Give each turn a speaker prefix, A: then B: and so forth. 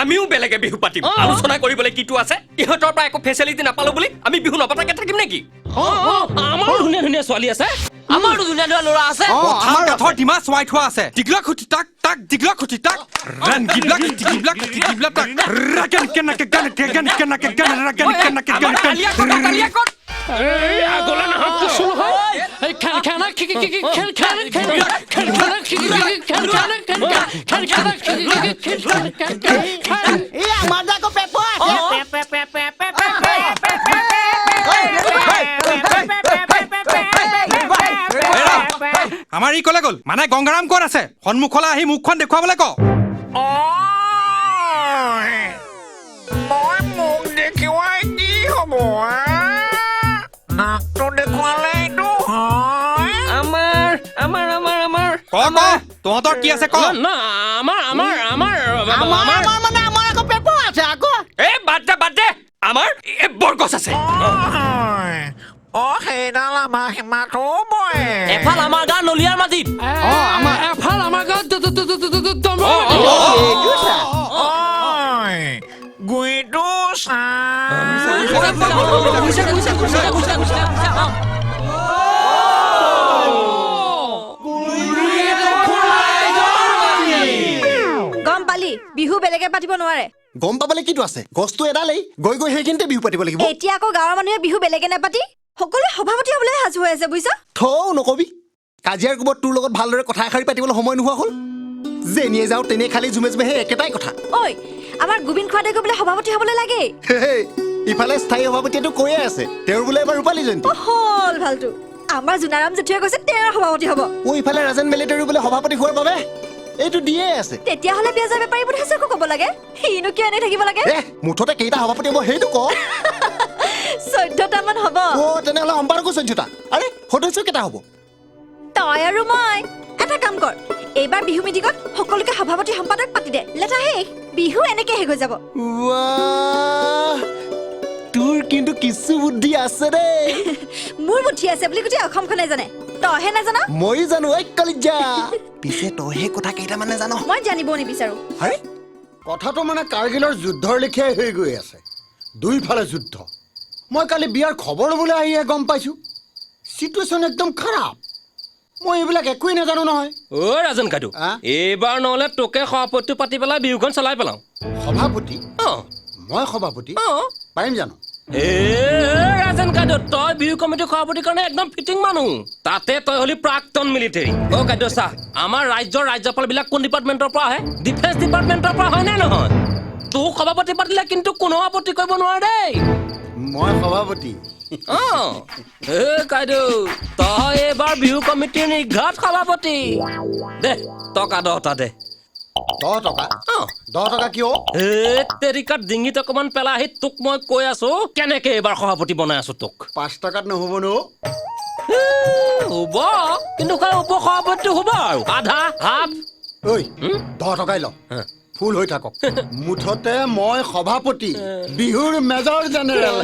A: আমিও বেলেগে বিহু পাতিম আলোচনা কৰিবলৈ কিটো আছে ইহঁতৰ পৰা একো ফেচিলিটি নাপালো বুলি আমি বিহু নপতাকে থাকিম নেকি
B: আমাৰ ধুনীয়া ধুনীয়া ছোৱালী আছে
C: আমাৰো ধুনীয়া ধুনীয়া ল'ৰা আছে
D: আমাৰ কাঠৰ ডিমা চোৱাই থোৱা আছে টিগলা খুটি তাক তাক দিগলা খুটি তাক ৰান গিবলা টিগিবলা টিগিবলা তাক ৰাগন কেনাকে গান কেগন কেনাকে গান ৰাগন কেনাকে গান
B: আগলা নহয় কিছু নহয় এই খেল খেলা খেল খেল খেল খেল
C: এই আমাৰ জাকো পেপৰ
D: আমাৰ ই কলে গ'ল মানে গংগাৰাম ক'ত আছে সন্মুখলৈ আহি মুখখন দেখুৱাবলৈ ক
E: মই মুখ দেখিৱাই কি হ'ব নাকটো দেখুৱালেইতো হয়
B: আমাৰ আমাৰ আমাৰ আমাৰ
D: ক তহঁতৰ কি আছে ক
B: না আমাৰ আমাৰ আমাৰ
C: আমাৰ মানে আমাৰ আকৌ পেপৰ আছে আকৌ
A: এ বাদ দে আমাৰ এ বৰগছ আছে
E: সেইডাল আমাৰ সীমাটো বয়
C: এফাল আমাৰ গাঁৱৰ নলিয়াৰ মাটিত
B: আমাৰ এফাল আমাৰ গাঁৱত
E: গুইটো চা
F: গম পালি বিহু বেলেগে পাতিব নোৱাৰে
G: গম পাবলৈ কিটো আছে গছটো এডালেই গৈ গৈ সেইখিনিতে বিহু পাতিব লাগিব
F: এতিয়া আকৌ গাঁৱৰ মানুহে বিহু বেলেগে নাপাতি সকলোৱে সভাপতি হ'বলৈ সাজু হৈ আছে বুজিছ
G: থৌ নকবি কাজিয়াৰ কোবত তোৰ লগত ভালদৰে কথা এষাৰি পাতিবলৈ সময় নোহোৱা হ'ল যেনিয়ে যাওঁ তেনেই খালি জুমে জুমে সেই একেটাই কথা
F: ঐ আমাৰ গোবিন্দ খুৱাতে গৈ বোলে সভাপতি হ'বলৈ লাগে
G: ইফালে স্থায়ী সভাপতিয়েতো কৈয়ে আছে তেওঁৰ বোলে এবাৰ ৰূপালী জয়ন্তী
F: হ'ল ভালটো আমাৰ জোনাৰাম জেঠুৱে কৈছে তেওঁৰ সভাপতি হ'ব
G: ইফালে ৰাজেন মেলিটাৰী বোলে সভাপতি হোৱাৰ বাবে এইটো দিয়ে আছে
F: তেতিয়াহ'লে পিয়াজৰ বেপাৰী বুধাইছকো ক'ব লাগে সিনো কিয় এনেই থাকিব লাগে
G: মুঠতে কেইটা সভাপতি হ'ব সেইটো ক
F: 14টামান হ'ব
G: তেনেহ'লে সম্পাদকো 14টা আৰে সদস্য কেইটা হ'ব
F: তই আৰু মই এটা কাম কৰ এইবাৰ বিহু মিটিঙত সকলোকে সভাপতি সম্পাদক পাতি দে লেঠা শেষ বিহু এনেকে শেষ হৈ যাব
G: তোৰ কিন্তু কিছু বুদ্ধি আছে দেই
F: মোৰ বুদ্ধি আছে বুলি গোটেই অসমখনে জানে তইহে নাজান
G: ময়ো জানো এক কলিজা পিছে তইহে কথা কেইটামানে জান
F: মই জানিব নিবিচাৰো
H: আৰে কথাটো মানে কাৰ্গিলৰ যুদ্ধৰ লেখীয়াই হৈ গৈ আছে দুইফালে যুদ্ধ মই কালি বিয়াৰ খবৰ ল'বলৈ আহিহে গম পাইছোঁ চিটুৱেশ্যন একদম খাৰাপ মই এইবিলাক একোৱেই নাজানো নহয়
B: ৰাজন কাদু এইবাৰ নহ'লে তোকে সভাপতি পাতি পেলাই বিহুখন চলাই পেলাওঁ
H: সভাপতি মই সভাপতি পাৰিম জানো
B: ৰাজন কাদু তই বিহু কমিটিৰ সভাপতিৰ কাৰণে একদম ফিটিং মানুহ তাতে তই হলি প্ৰাক্তন মিলিটাৰী কাদু চা আমাৰ ৰাজ্যৰ ৰাজ্যপাল বিলাক কোন ডিপাৰ্টমেণ্টৰ পৰা আহে ডিফেন্স ডিপাৰ্টমেণ্টৰ পৰা হয় নে নহয় তোক সভাপতি পাতিলে কিন্তু কোনো আপত্তি কৰিব নোৱাৰে দেই
H: মই সভাপতি
B: কাইদু তই এইবাৰ বিহু কমিটিৰ নিৰ্ঘাত সভাপতি দে টকা 10টা দে
H: 10 টকা 10 টকা কিয়
B: তেৰিকাত ডিঙিত অকমান পেলাই আহি তোক মই কৈ আছো কেনেকে এইবাৰ সভাপতি বনাই আছো তোক
H: 5 টকাত নহ'ব ন
B: হ'ব কিন্তু উপ সভাপতি হ'ব আৰু আধা হাফ
H: ঐ 10 টকাই ল ফুল হৈ থাকক মুঠতে মই সভাপতি বিহুৰ মেজৰ জেনেৰেল